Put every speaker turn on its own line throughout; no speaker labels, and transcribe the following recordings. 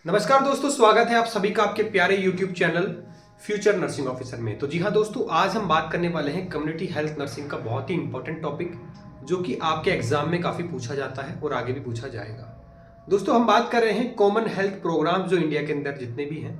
नमस्कार दोस्तों, स्वागत है आप सभी का आपके प्यारे YouTube channel future nursing officer में। तो जी हाँ दोस्तों, आज हम बात करने वाले हैं कम्युनिटी हेल्थ नर्सिंग का बहुत ही इंपॉर्टेंट टॉपिक, जो कि आपके एग्जाम में काफ़ी पूछा जाता है और आगे भी पूछा जाएगा। दोस्तों हम बात कर रहे हैं कॉमन हेल्थ प्रोग्राम जो इंडिया के अंदर जितने भी हैं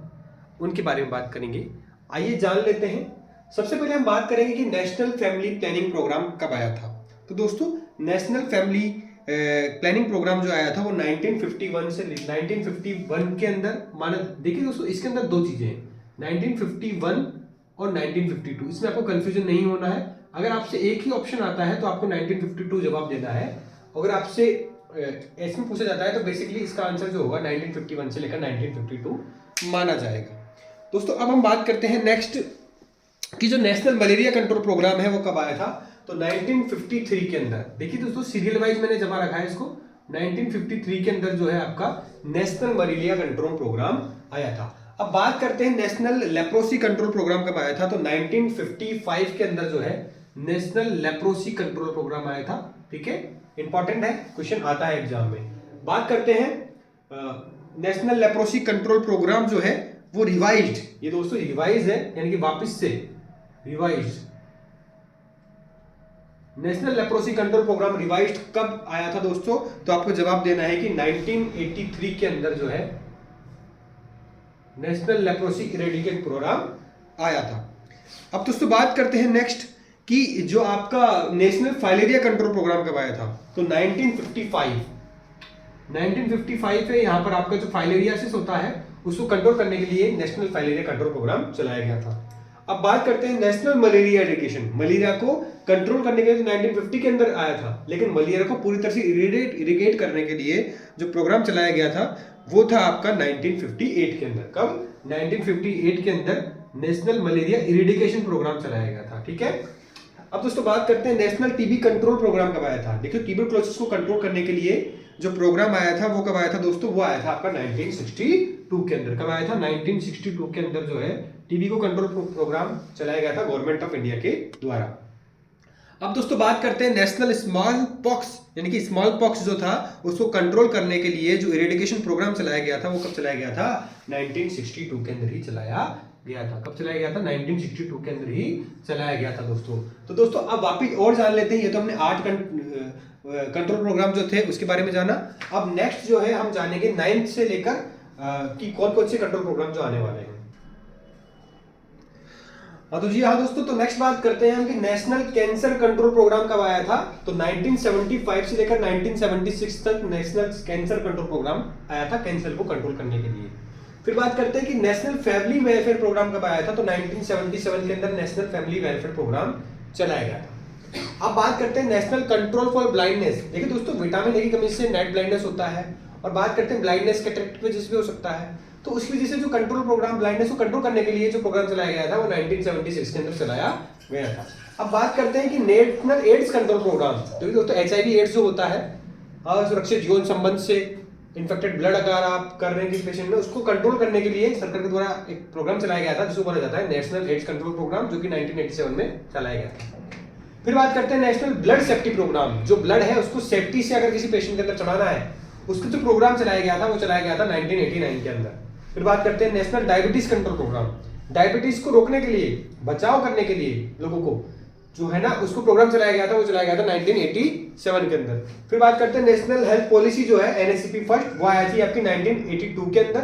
उनके बारे में बात करेंगे। आइए जान लेते हैं। सबसे पहले हम बात करेंगे कि नेशनल फैमिली प्लानिंग प्रोग्राम कब आया था। तो दोस्तों नेशनल फैमिली प्लानिंग प्रोग्राम जो आया था वो 1951 से 1951 के अंदर माना। देखिए दोस्तों, इसके अंदर दो चीजें हैं, 1951 और 1952। इसमें आपको कंफ्यूजन नहीं होना है। अगर आपसे एक ही ऑप्शन आता है तो आपको 1952 जवाब देना है। अगर आपसे इसमें पूछा जाता है तो बेसिकली इसका आंसर जो होगा 1951 से लेकर 1952 माना जाएगा। दोस्तों अब हम बात करते हैं नेक्स्ट कि जो नेशनल मलेरिया कंट्रोल प्रोग्राम है वो कब आया था। तो 1953 के अंदर। देखिए दोस्तों, सीरियल वाइज मैंने जमा रखा है इसको। 1953 के अंदर जो है आपका नेशनल मलेरिया कंट्रोल प्रोग्राम आया था। अब बात करते हैं नेशनल लेप्रोसी कंट्रोल प्रोग्राम कब आया था। तो 1955 के अंदर जो है नेशनल लेप्रोसी कंट्रोल प्रोग्राम आया था। ठीक है, इंपॉर्टेंट है, क्वेश्चन आता है एग्जाम में। बात करते हैं नेशनल लेप्रोसी कंट्रोल प्रोग्राम जो है वो रिवाइज्ड, ये दोस्तों रिवाइज है, यानी कि वापस से revised. National leprosy control programme revised कब आया था दोस्तों। तो आपको जवाब देना है कि 1983 के अंदर जो है नेशनल लेप्रोसी इरेडिकेशन प्रोग्राम आया था। अब दोस्तों बात करते हैं नेक्स्ट कि जो आपका नेशनल फाइलेरिया कंट्रोल प्रोग्राम कब आया था। तो 1955 है। यहां पर आपका जो फाइलेरियासिस होता है उसको कंट्रोल करने के लिए नेशनल फाइलेरिया कंट्रोल प्रोग्राम चलाया गया था। अब बात करते हैं नेशनल मलेरिया एरिडिकेशन। मलेरिया को कंट्रोल करने के लिए 1950 के अंदर आया था, लेकिन मलेरिया को पूरी तरह से इरिगेट करने के लिए जो प्रोग्राम चलाया गया था वो था आपका 1958 के अंदर। कब? 1958 के अंदर नेशनल मलेरिया इरिडिकेशन प्रोग्राम चलाया गया था। ठीक है, अब दोस्तों बात करते हैं नेशनल टीबी कंट्रोल प्रोग्राम कब आया था। देखिए ट्यूबरक्लोसिस को कंट्रोल करने के लिए जो प्रोग्राम आया था वो कब आया था दोस्तों। वो आया था आपका 1962 के अंदर। कब आया था? 1962 के अंदर जो है टीबी को कंट्रोल प्रोग्राम चलाया गया था गवर्नमेंट ऑफ इंडिया के द्वारा। अब दोस्तों बात करते हैं नेशनल स्मॉल पॉक्स, यानी कि स्मॉल पॉक्स जो था उसको कंट्रोल करने के लिए जो इरेडिकेशन प्रोग्राम चलाया गया था वो कब चलाया गया था? 1962 के अंदर ही चलाया गया था। कब चलाया गया था? 1962 के अंदर ही चलाया गया था दोस्तों। तो दोस्तों अब वापिस और जान लेते हैं। ये तो हमने 8 कंट्रोल प्रोग्राम जो थे उसके बारे में जाना। अब नेक्स्ट जो है हम जानेंगे 9th से लेकर कि कौन कौन से कंट्रोल प्रोग्राम जो आने वाले हैं। हाँ तो जी हाँ दोस्तों, तो नेक्स्ट बात करते हैं हम कि नेशनल कैंसर कंट्रोल प्रोग्राम कब आया था। तो 1975 से लेकर 1976 तक नेशनल कैंसर कंट्रोल प्रोग्राम आया था कैंसर को कंट्रोल करने के लिए। फिर बात करते हैं कि नेशनल फैमिली वेलफेयर प्रोग्राम कब आया था। तो 1977 के अंदर नेशनल फैमिली वेलफेयर प्रोग्राम चलाया गया था। अब बात करते हैं नेशनल कंट्रोल फॉर ब्लाइंडनेस। देखिए दोस्तों, विटामिन ए की कमी से नाइट ब्लाइंडनेस होता है, और बात करते हैं ब्लाइंडनेस कैटरेक्ट की वजह से भी हो सकता है। तो उसकी वजह से जो कंट्रोल प्रोग्राम ब्लाइंडनेस को कंट्रोल करने के लिए जो प्रोग्राम चलाया गया था वो 1976 के अंदर चलाया गया था। अब बात करते हैं कि नेशनल एड्स कंट्रोल प्रोग्राम। तो दोस्तों HIV एड्स जो होता है, सुरक्षित यौन संबंध से इन्फेक्टेड ब्लड अगर आप कर रहे हैं किसी पेशेंट में, उसको कंट्रोल करने के लिए सरकार के द्वारा एक प्रोग्राम चलाया गया था जिसको बोला जाता है नेशनल एड्स कंट्रोल प्रोग्राम, जो कि 1987 में चलाया गया था। फिर बात करते हैं नेशनल ब्लड सेफ्टी प्रोग्राम। जो ब्लड है उसको सेफ्टी से अगर किसी पेशेंट के अंदर चढ़ाना है, उसका जो प्रोग्राम चलाया गया था वो चलाया गया था 1989 के अंदर। फिर बात करते हैं national diabetes control programme. Diabetes को रोकने के लिए, बचाव करने के लिए लोगों को जो है ना, उसको प्रोग्राम चलाया गया था, वो चलाया गया था 1987 के अंदर। फिर बात करते हैं नेशनल हेल्थ पॉलिसी जो है NHCP फर्स्ट, वो आया थी आपकी 1982 के अंदर।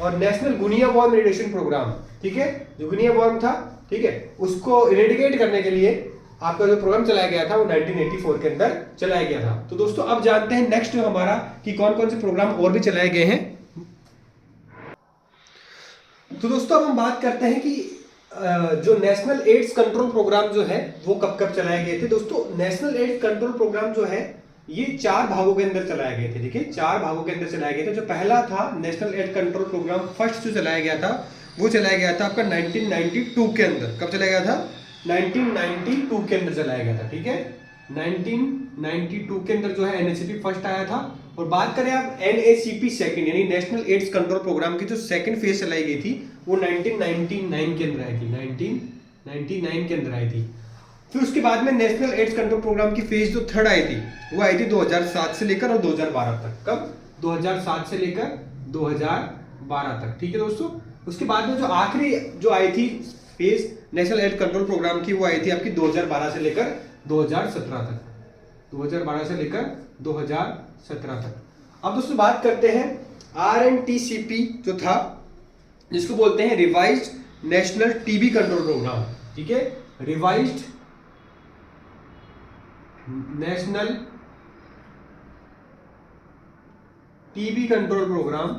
और नेशनल गुनिया वॉर्म इरेडिकेशन प्रोग्राम, ठीक है, जो गुनिया वॉर्म था, ठीक है, उसको इरेडिकेट करने के लिए आपका जो प्रोग्राम चलाया गया था वो 1984 के अंदर चलाया गया था। तो दोस्तों अब जानते हैं नेक्स्ट जो हमारा कि कौन कौन से प्रोग्राम और भी चलाए गए हैं। तो दोस्तों अब हम बात करते हैं कि जो नेशनल एड्स कंट्रोल प्रोग्राम जो है वो कब कब चलाए गए थे। दोस्तों नेशनल एड्स कंट्रोल प्रोग्राम जो है ये 4 भागों के अंदर चलाए गए थे। देखिए 4 भागों के अंदर चलाए गए थे। जो पहला था national AIDS control programme first जो चलाया गया था वो चलाया गया था आपका 1992 के अंदर। कब चलाया गया था? 1992 के अंदर चलाया गया था। ठीक है, 1992 के अंदर जो है NHCP फर्स्ट आया था। और बात करें आप NACP सेकंड, यानी नेशनल एड्स कंट्रोल प्रोग्राम की जो सेकंड फेज चलाई गई थी वो 1999 के अंदर आई थी। 1999 के अंदर आई थी। फिर उसके बाद में नेशनल एड्स कंट्रोल प्रोग्राम की फेज जो थर्ड आई थी वो आई थी 2007 से लेकर और 2012 तक। कब? 2007 से लेकर 2012 2012 तक। ठीक है दोस्तों, उसके बाद में जो आखिरी जो आई थी phase national health control programme की, वो आई थी आपकी 2012 से लेकर 2017 तक, 2012 से लेकर 2017 तक। अब दोस्तों बात करते हैं RNTCP जो था, जिसको बोलते हैं revised national TB control programme. ठीक है, revised national TB control programme,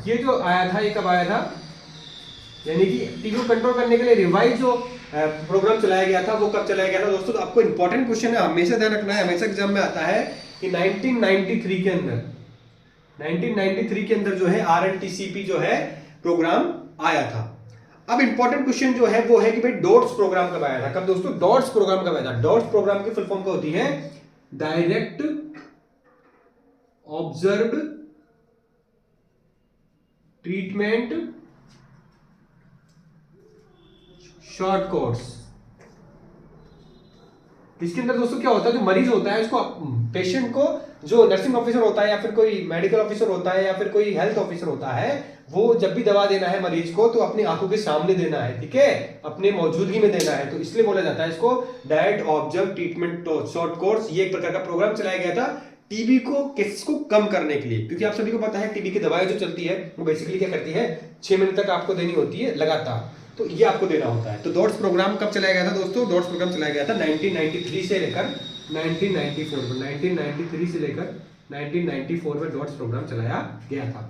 ये जो आया था, ये कब आया था, यानी कि टीबी को कंट्रोल करने के लिए रिवाइज जो प्रोग्राम चलाया गया था वो कब चलाया गया था दोस्तों। तो आपको इंपॉर्टेंट क्वेश्चन है, हमेशा ध्यान रखना है, हमेशा एग्जाम में आता है कि 1993 के अंदर, 1993 के अंदर जो है RNTCP जो है प्रोग्राम आया था। अब इंपॉर्टेंट क्वेश्चन जो है वो है कि भाई डॉट्स प्रोग्राम कब आया था। कब दोस्तों, डॉट्स प्रोग्राम कब आया था। डॉट्स प्रोग्राम की फुल फॉर्म क्या होती है, direct observed treatment short course. इसके अंदर दोस्तों क्या होता है, जो मरीज होता है उसको, पेशेंट को, जो नर्सिंग ऑफिसर होता है या फिर कोई मेडिकल ऑफिसर होता है या फिर कोई हेल्थ ऑफिसर होता है, वो जब भी दवा देना है मरीज को तो अपनी आंखों के सामने देना है। ठीक है, अपने मौजूदगी में देना है, तो इसलिए बोला जाता है इसको direct observe treatment short course. ये एक प्रकार का प्रोग्राम चलाया गया था टीबी को, केसेस को कम करने के लिए, क्योंकि आप सभी को पता है टीबी की दवाएं जो चलती है वो बेसिकली क्या करती है, 6 महीने तक आपको देनी होती है लगातार, तो ये आपको देना होता है। तो डॉट्स प्रोग्राम कब चलाया गया था दोस्तों, डॉट्स प्रोग्राम चलाया गया था 1993 से लेकर 1994 में, 1993 से लेकर 1994 में डॉट्स प्रोग्राम चलाया गया था।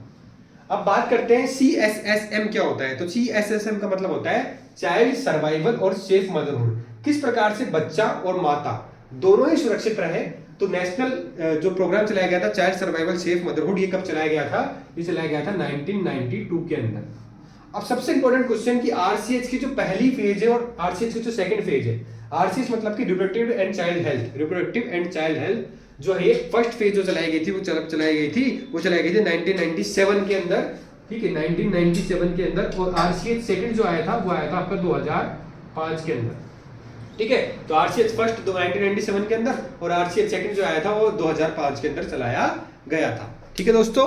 अब बात करते हैं CSSM क्या होता है। तो CSSM का मतलब होता है चाइल्ड सर्वाइवल और सेफ मदरहुड। किस प्रकार से बच्चा और माता दोनों ही सुरक्षित रहे। तो नेशनल जो प्रोग्राम चलाया गया था चाइल्ड सर्वाइवल सेफ मदरहुड, ये कब चलाया गया था, ये चलाया गया था 1992 के अंदर। अब सबसे इंपॉर्टेंट क्वेश्चन कि RCH की जो पहली फेज है और RCH की जो सेकंड फेज है, RCH मतलब कि reproductive and child health, reproductive and child health जो है फर्स्ट फेज जो चलाई गई थी वो चलाई गई थी 1997 के अंदर। ठीक है, 1997 के अंदर। और RCH सेकंड जो आया था वो आया था आपका 2005 के अंदर। ठीक है, तो RCH फर्स्ट 1997 के अंदर और RCH सेकंड जो आया था वो 2005 के अंदर चलाया गया था। ठीक है दोस्तों,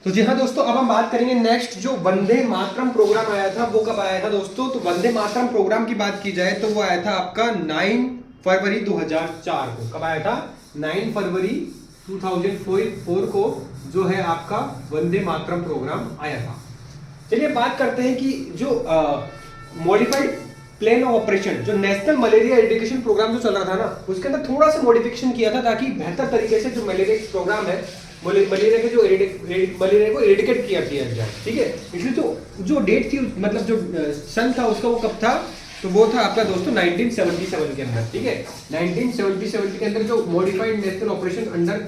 तो जी हाँ दोस्तों, अब हम बात करेंगे नेक्स्ट जो वंदे मातरम प्रोग्राम आया था वो कब आया था दोस्तों। तो वंदे मातरम प्रोग्राम की बात की जाए तो वो आया था आपका 9 फरवरी 2004 को। कब आया था, 9 फरवरी 2004 को जो है आपका वंदे मातरम प्रोग्राम आया था। चलिए बात करते हैं कि जो मॉडिफाइड प्लान ऑफ ऑपरेशन, जो नेशनल मलेरिया एजुकेशन प्रोग्राम जो चल रहा था ना, उसके अंदर थोड़ा सा मॉडिफिकेशन किया था ताकि बेहतर तरीके से जो मलेरिया प्रोग्राम है, मलेरिया के जो मलेरिया को एरेडिकेट किया जाए। ठीक है, इसलिए जो डेट थी, मतलब जो सन था उसका, वो कब था, तो वो था आपका दोस्तों 1977 के अंदर। ठीक है, 1977 के अंदर जो modified national operation under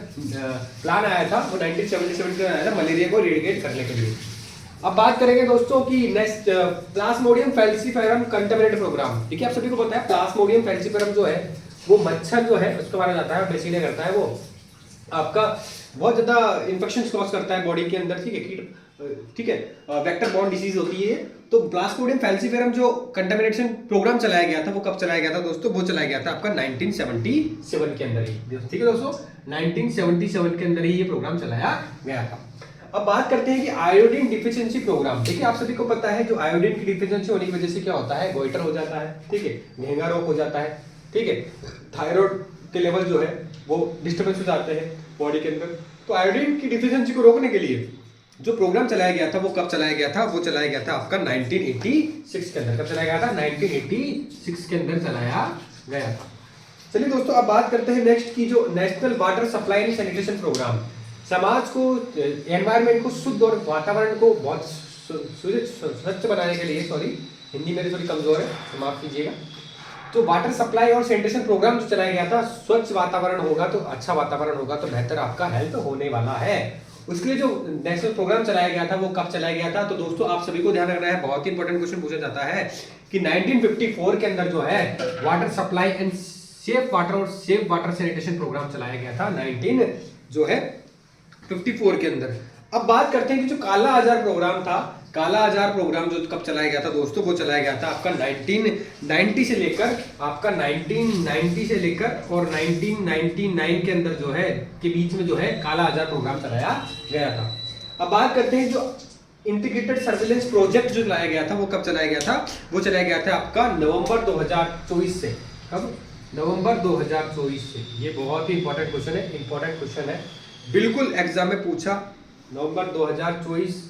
plan आया था वो 1977 के आया था मलेरिया को एरेडिकेट करने के लिए। अब बात करेंगे दोस्तों कि next plasmodium falciparum contaminate programme. ठीक है, आप सभी को पता है प्लाज्मोडियम फैल्सिफेरम जो है वो मच्छर जो है उसको मारा जाता है, बेसिकली करता है वो आपका बहुत ज्यादा इन्फेक्शन कॉज करता है बॉडी के अंदर। ठीक है, कीट, ठीक है, वेक्टर बॉर्न डिसीज होती है। तो प्लाज्मोडियम फैल्सिफेरम जो कंटामिनेशन प्रोग्राम चलाया गया था वो कब चलाया गया था दोस्तों, वो चलाया गया था आपका 1977 के अंदर ही। ठीक है दोस्तों, 1977 के अंदर ही ये प्रोग्राम चलाया गया था। अब बात करते हैं कि आयोडीन डिफिशियंसी प्रोग्राम। देखिए, आप सभी को पता है जो आयोडीन की डिफिशियंसी होने की वजह से क्या होता है, गोइटर हो जाता है। ठीक है, घेंगा रोग हो जाता है। ठीक है, थायराइड के लेवल जो है वो डिस्टर्बेंस हो जाते हैं बॉडी के अंदर। तो आयोडीन की डिफिशियंसी को रोकने के लिए जो प्रोग्राम चलाया गया था वो कब चलाया गया था, वो चलाया गया था आपका 1986 के अंदर। कब चलाया गया था, 1986 के अंदर चलाया गया था। चलिए दोस्तों, अब बात करते हैं नेक्स्ट की जो national water supply and sanitation programme. समाज को, एनवायरनमेंट को शुद्ध और वातावरण को बहुत स्वच्छ बनाने के लिए, सॉरी हिंदी मेरी थोड़ी कमजोर है तो माफ कीजिएगा, तो वाटर सप्लाई और सैनिटेशन प्रोग्राम जो चलाया गया था, स्वच्छ वातावरण होगा तो अच्छा वातावरण होगा तो बेहतर आपका हेल्थ होने वाला है। उसके लिए जो नेशनल प्रोग्राम चलाया गया था वो कब चलाया गया था, तो दोस्तों आप सभी को ध्यान रखना है, बहुत ही इंपॉर्टेंट क्वेश्चन पूछा जाता है कि 1954 के अंदर जो है water supply and safe water और सेफ वाटर सैनिटेशन प्रोग्राम चलाया गया था 1954 के अंदर। अब बात करते हैं कि जो काला आजार प्रोग्राम था काला आजार प्रोग्राम जो कब चलाया गया था दोस्तों, वो चलाया गया था आपका 1990 से लेकर आपका 1990 से लेकर और 1999 के अंदर जो है के बीच में जो है काला आजार प्रोग्राम चलाया गया था। अब बात करते हैं जो इंटीग्रेटेड सर्विलेंस प्रोजेक्ट जो चलाया गया था वो कब चलाया गया था, वो चलाया गया था आपका नवंबर 2024 से। कब? नवंबर 2024 से। ये बहुत ही इंपॉर्टेंट क्वेश्चन है, बिल्कुल एग्जाम में पूछा। नवंबर 2024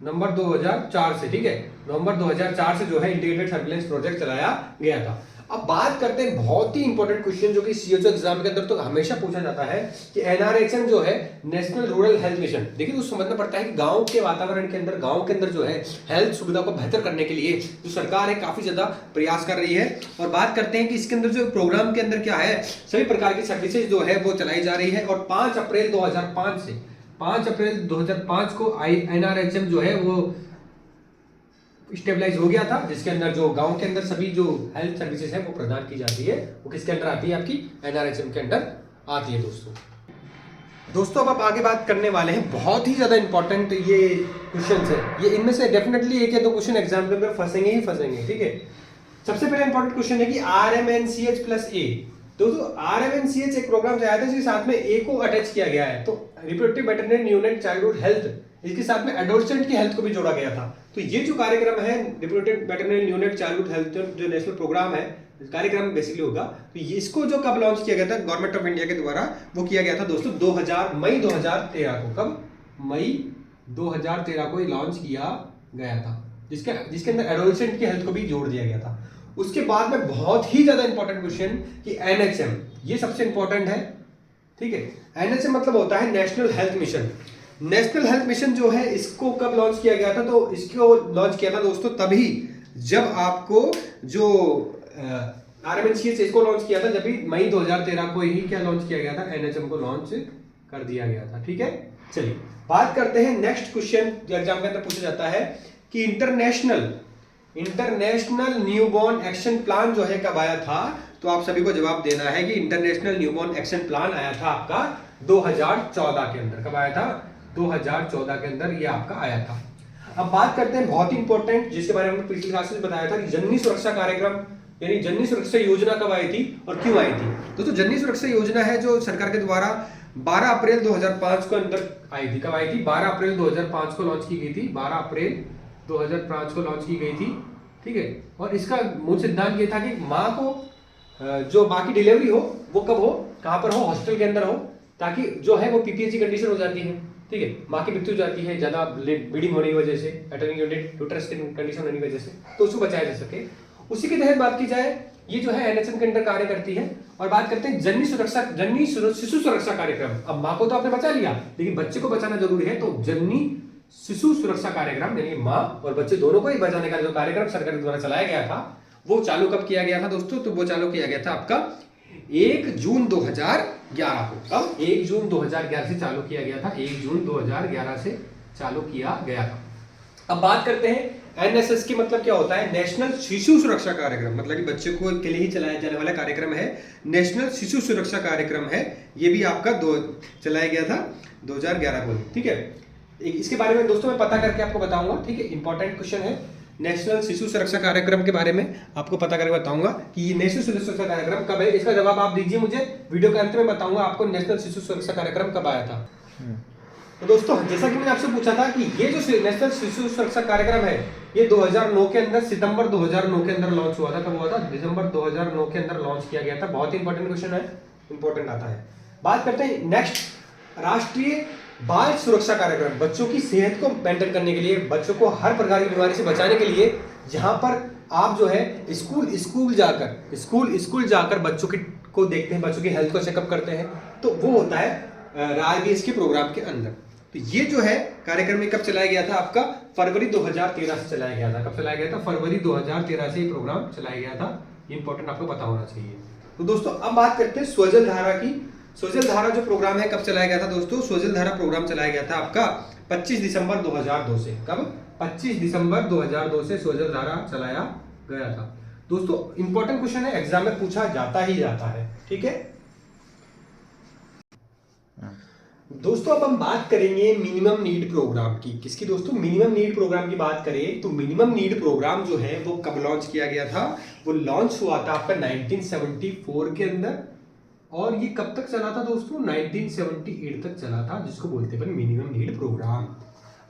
नवंबर 2004 से, ठीक है, नवंबर 2004 से जो है इंटीग्रेटेड सर्विलेंस प्रोजेक्ट चलाया गया था। अब बात करते हैं बहुत ही इंपॉर्टेंट क्वेश्चन जो कि सीएचओ एग्जाम के अंदर तो हमेशा पूछा जाता है कि एनआरएचएम जो है नेशनल रूरल हेल्थ मिशन, देखिए उसको समझना पड़ता है कि गांव के वातावरण के अंदर, गांव के अंदर जो है हेल्थ सुविधा को बेहतर करने के लिए जो सरकार है काफी ज्यादा प्रयास कर रही है। और बात करते हैं कि इसके अंदर जो प्रोग्राम के अंदर क्या है, सभी प्रकार की सर्विसेज जो है वो चलाई जा रही है। और 5 अप्रैल 2005 को एनआरएचएम जो है वो स्टेबलाइज हो गया था, जिसके अंदर जो गांव के अंदर सभी जो हेल्थ सर्विसेज है वो प्रदान की जाती है, वो किसके अंदर आती है, आपकी एनआरएचएम के अंदर आती है। दोस्तों अब आप आगे बात करने वाले हैं, बहुत ही ज्यादा इंपॉर्टेंट ये क्वेश्चन है, ये इनमें से डेफिनेटली एक या दो क्वेश्चन एग्जाम के अंदर फंसेंगे, ठीक है। सबसे पहले इंपॉर्टेंट क्वेश्चन है कि RMNCH+A, दोस्तों RMNCH एक प्रोग्राम आया था जिसके साथ में A को अटैच किया गया है, तो reproductive maternity neonate childhood health, इसके साथ में एडोलसेंट की हेल्थ को भी जोड़ा गया था। तो ये जो कार्यक्रम है reproductive maternity neonate childhood health जो नेशनल प्रोग्राम है, कार्यक्रम बेसिकली होगा, तो ये इसको जो कब लॉन्च किया गया था गवर्नमेंट ऑफ इंडिया के द्वारा, वो किया गया था दोस्तों मई 2013 को। कब? मई 2013 को ये लॉन्च किया गया था, जिसके अंदर एडोलसेंट की हेल्थ को भी जोड़ दिया गया था। उसके बाद में बहुत ही ज्यादा इंपॉर्टेंट क्वेश्चन कि एनएचएम, ये सबसे इंपॉर्टेंट है, ठीक है। एनएचएम मतलब होता है national health mission. National health mission जो है इसको कब लॉन्च किया गया था, तो इसको लॉन्च किया था दोस्तों तभी जब आपको जो RMNCH इसको लॉन्च किया था, जब भी मई 2013 को ही क्या लॉन्च किया गया था, एनएचएम को लॉन्च कर दिया गया था, ठीक है। चलिए बात करते हैं नेक्स्ट क्वेश्चन जो एग्जाम के अंदर पूछा जाता है कि इंटरनेशनल न्यूबॉर्न एक्शन प्लान जो है कब आया था, तो आप सभी को जवाब देना है कि इंटरनेशनल न्यूबॉर्न एक्शन प्लान आया था आपका 2014 के अंदर। कब आया था? 2014 के अंदर ये आपका आया था। अब बात करते हैं बहुत ही इंपॉर्टेंट, जिसके बारे में पिछली क्लास में बताया था कि जननी सुरक्षा कार्यक्रम यानी जननी सुरक्षा योजना कब आई थी और क्यों आई थी। दोस्तों जननी सुरक्षा योजना है जो सरकार के द्वारा 12 अप्रैल 2005 को अंदर आई थी। कब आई थी? 12 अप्रैल 2005 को लॉन्च की गई थी, 12 अप्रैल 2005 को लॉन्च की गई थी, ठीक है। और इसका मूल सिद्धांत ये था कि माँ को जो माँ की डिलीवरी हो वो कब हो, कहाँ पर हो, हॉस्पिटल के अंदर हो, ताकि जो है वो पीपीएच कंडीशन हो जाती है, ठीक है, माँ की मृत्यु हो जाती है ज्यादा ब्लीडिंग होने की वजह से, अटर्निंग यूनिट यूट्रस की कंडीशन होने की वजह से, तो उसको बचाया जा सके। उसी के तहत बात की जाए, ये जो है एनएचएम के अंदर कार्य करती है। और बात करते हैं जननी शिशु सुरक्षा कार्यक्रम। अब माँ को तो आपने बचा लिया, लेकिन बच्चे को बचाना जरूरी है, तो जननी शिशु सुरक्षा कार्यक्रम यानी माँ और बच्चे दोनों को ही बचाने का जो कार्यक्रम सरकार द्वारा चलाया गया था, वो चालू कब किया गया था दोस्तों, तो वो चालू किया गया था आपका 1 जून 2011 को। कब? 1 जून 2011 से चालू किया गया था, 1 जून 2011 से चालू किया गया था। अब बात करते हैं एनएसएस की मतलब क्या होता है, नेशनल शिशु सुरक्षा कार्यक्रम, मतलब कि बच्चे को के लिए ही चलाया जाने वाला कार्यक्रम है, नेशनल शिशु सुरक्षा कार्यक्रम है। ये भी आपका चलाया गया था 2011 को, ठीक है। इसके बारे में दोस्तों मैं पता करके आपको बताऊंगा, ठीक है, इंपॉर्टेंट क्वेश्चन है। नेशनल शिशु सुरक्षा कार्यक्रम के बारे में आपको पता करके बताऊंगा कि ये नेशनल शिशु सुरक्षा कार्यक्रम कब है। इसका जवाब आप दीजिए मुझे, वीडियो के अंत में बताऊंगा आपको नेशनल शिशु सुरक्षा कार्यक्रम कब आया था। तो दोस्तों जैसा कि मैंने आपसे पूछा था कि ये जो नेशनल शिशु सुरक्षा कार्यक्रम है, ये 2009 के अंदर, सितंबर 2009 के अंदर लॉन्च हुआ था। कब हुआ था? दिसंबर 2009 के अंदर लॉन्च किया गया था। बहुत ही इंपॉर्टेंट क्वेश्चन है, इंपॉर्टेंट आता है। बात करते हैं नेक्स्ट, राष्ट्रीय बाल सुरक्षा कार्यक्रम, बच्चों की सेहत को मेंटेन करने के लिए, बच्चों को हर प्रकार की बीमारी से बचाने के लिए, जहां पर आप जो है स्कूल जाकर बच्चों को देखते हैं, बच्चों की हेल्थ को चेकअप करते हैं, तो वो होता है RBS के प्रोग्राम के अंदर। तो ये जो है कार्यक्रम में कब चलाया गया था आपका? फरवरी 2013 से चलाया गया था। कब चलाया गया था? फरवरी 2013 से ये प्रोग्राम चलाया गया था। ये इंपॉर्टेंट आपको पता होना चाहिए। तो दोस्तों अब बात करते हैं स्वजल धारा की। स्वजल धारा जो प्रोग्राम है कब चलाया गया था दोस्तों? स्वजल धारा प्रोग्राम चलाया गया था आपका 25 दिसंबर 2002 से। कब? 25 दिसंबर 2002 से स्वजल धारा चलाया गया था। दोस्तों इंपॉर्टेंट क्वेश्चन है, एग्जाम में पूछा जाता ही जाता है, ठीक है। दोस्तों अब हम बात करेंगे मिनिमम नीड प्रोग्राम की। किसकी दोस्तों? मिनिमम नीड प्रोग्राम की बात करें तो मिनिमम नीड प्रोग्राम जो है वो कब लॉन्च किया गया था? वो लॉन्च हुआ था आपका 1974 के अंदर, और ये कब तक चला था दोस्तों? 1978 तक चला था, जिसको बोलते हैं मिनिमम नीड प्रोग्राम।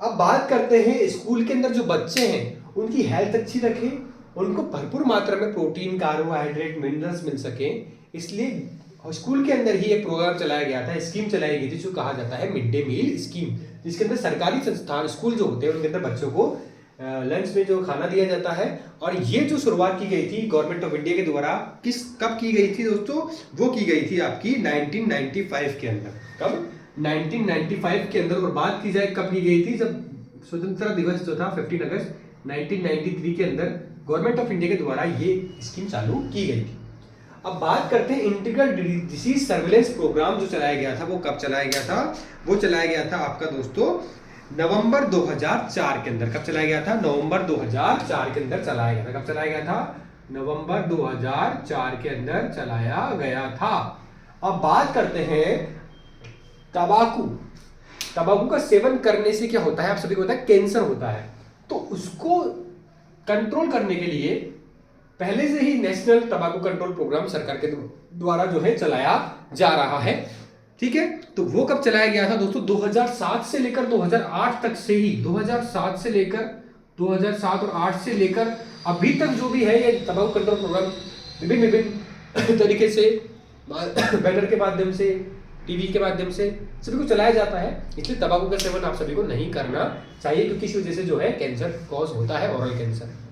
अब बात करते हैं स्कूल के अंदर जो बच्चे हैं उनकी हेल्थ अच्छी रखें, उनको भरपूर मात्रा में प्रोटीन, कार्बोहाइड्रेट, मिनरल्स मिल सके, इसलिए स्कूल के अंदर ही एक प्रोग्राम चलाया गया था, स्कीम चलाई गई थी जो कहा जाता है मिड डे मील स्कीम, जिसके अंदर सरकारी संस्थान, स्कूल जो होते हैं उनके अंदर बच्चों को लंच में जो खाना दिया जाता है। और ये जो शुरुआत की गई थी गवर्नमेंट ऑफ इंडिया के द्वारा, कब की गई थी दोस्तों? वो की गई थी आपकी 1995 के अंदर। कब? 1995 के अंदर। और बात की जाए कब की गई थी? जब स्वतंत्रता दिवस जो था 15 अगस्त 1993 के अंदर गवर्नमेंट ऑफ इंडिया के द्वारा ये स्कीम चालू की गई थी। अब बात करते हैं इंटीग्रल डिसीज सर्विलेंस प्रोग्राम जो चलाया गया था, वो कब चलाया गया था? वो चलाया गया था आपका दोस्तों नवंबर 2004 के अंदर। कब चलाया गया था? नवंबर 2004 के अंदर चलाया गया था। कब चलाया गया था? नवंबर 2004 के अंदर चलाया गया था। अब बात करते हैं तंबाकू। तंबाकू का सेवन करने से क्या होता है? आप सभी को पता है कैंसर होता है। तो उसको कंट्रोल करने के लिए पहले से ही नेशनल तंबाकू कंट्रोल प्रोग्राम सरकार के द्वारा जो है चलाया जा रहा है। ठीक है, तो वो कब चलाया गया था दोस्तों? 2007 से लेकर 2008 तक से ही, 2007 से लेकर 2007 और 8 से लेकर अभी तक जो भी है ये तंबाकू कंट्रोल प्रोग्राम विभिन्न विभिन्न तरीके से बैनर के माध्यम से, टीवी के माध्यम से सभी को चलाया जाता है। इसलिए तंबाकू का सेवन आप सभी को नहीं करना चाहिए, क्योंकि इस वजह से जो है कैंसर कॉज होता है, ओरल कैंसर।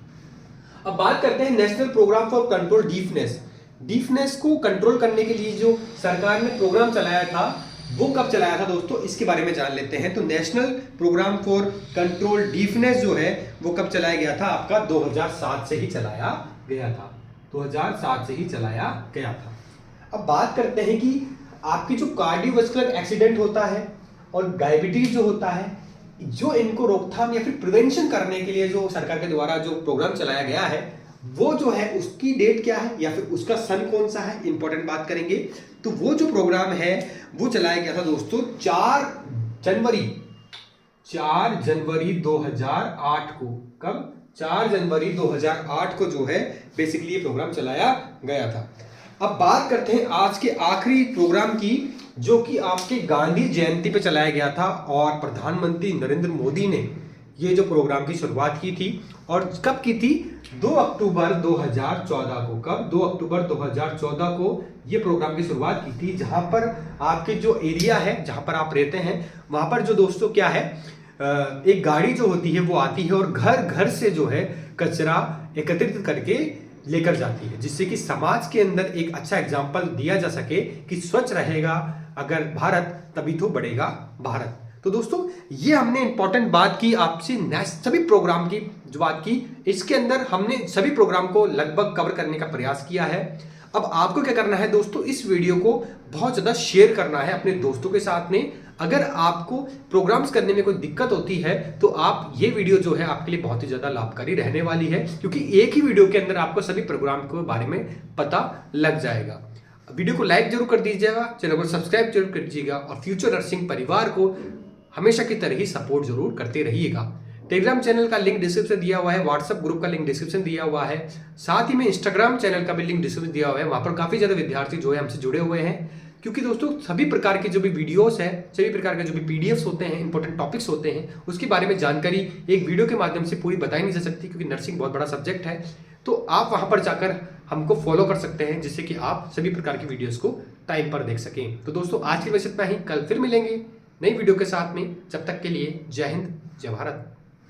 अब बात करते हैं national programme for control deafness. Deafness को कंट्रोल करने के लिए जो सरकार ने प्रोग्राम चलाया था वो कब चलाया था दोस्तों? इसके बारे में जान लेते हैं। तो national programme for control deafness जो है वो कब चलाया गया था? आपका 2007 से ही चलाया गया था। 2007 से ही चलाया गया था। अब बात करते हैं कि आपकी जो कार्डियोवास्कुलर एक्सीडेंट होता है और डायबिटीज जो होता है, जो इनको रोकथाम या फिर प्रिवेंशन करने के लिए जो सरकार के द्वारा जो प्रोग्राम चलाया गया है, वो जो है उसकी डेट क्या है या फिर उसका सन कौन सा है, इंपॉर्टेंट बात करेंगे। तो वो जो प्रोग्राम है वो चलाया गया था दोस्तों 4 जनवरी 2008 को। कब? 4 जनवरी 2008 को जो है बेसिकली ये प्रोग्राम चलाया गया था। अब बात करते हैं आज के आखिरी प्रोग्राम की, जो कि आपके गांधी जयंती पे चलाया गया था, और प्रधानमंत्री नरेंद्र मोदी ने ये जो प्रोग्राम की शुरुआत की थी। और कब की थी? 2 अक्टूबर 2014 को। कब? 2 अक्टूबर 2014 को ये प्रोग्राम की शुरुआत की थी, जहां पर आपके जो एरिया है, जहां पर आप रहते हैं, वहां पर जो दोस्तों क्या है, एक गाड़ी जो होती है वो आती है और घर घर से जो है कचरा एकत्रित करके लेकर जाती है, जिससे कि समाज के अंदर एक अच्छा एग्जाम्पल दिया जा सके कि स्वच्छ रहेगा अगर भारत तभी तो बढ़ेगा भारत। तो दोस्तों ये हमने इंपॉर्टेंट बात की आपसे सभी प्रोग्राम की जो बात की, इसके अंदर हमने सभी प्रोग्राम को लगभग कवर करने का प्रयास किया है। अब आपको क्या करना है दोस्तों? इस वीडियो को बहुत ज्यादा शेयर करना है अपने दोस्तों के साथ में। अगर आपको प्रोग्राम्स करने में कोई दिक्कत होती है तो आप ये वीडियो जो है आपके लिए बहुत ही ज्यादा लाभकारी रहने वाली है, क्योंकि एक ही वीडियो के अंदर आपको सभी प्रोग्राम के बारे में पता लग जाएगा। वीडियो को लाइक जरूर कर दीजिएगा, चैनल को सब्सक्राइब जरूर कर दीजिएगा, और फ्यूचर नर्सिंग परिवार को हमेशा की तरह ही सपोर्ट जरूर करते रहिएगा। टेलीग्राम चैनल का लिंक डिस्क्रिप्शन दिया हुआ है, व्हाट्सएप ग्रुप का लिंक डिस्क्रिप्शन दिया हुआ है, साथ ही में इंस्टाग्राम चैनल का भी लिंक डिस्क्रिप्शन दिया हुआ है। वहां पर काफी ज्यादा विद्यार्थी जो है हमसे जुड़े हुए हैं, क्योंकि दोस्तों सभी प्रकार के जो भी वीडियोस है, सभी प्रकार के जो भी पीडीएफ्स होते हैं, इंपॉर्टेंट टॉपिक्स होते हैं, उसके बारे में जानकारी एक वीडियो के माध्यम से पूरी बताई नहीं जा सकती, क्योंकि नर्सिंग बहुत बड़ा सब्जेक्ट है। तो आप वहां पर जाकर हमको फॉलो कर सकते हैं, जिससे कि आप सभी प्रकार की वीडियोस को टाइम पर देख सकें। तो दोस्तों आज की बस इतना ही, कल फिर मिलेंगे नई वीडियो के साथ में। जब तक के लिए जय हिंद, जय भारत।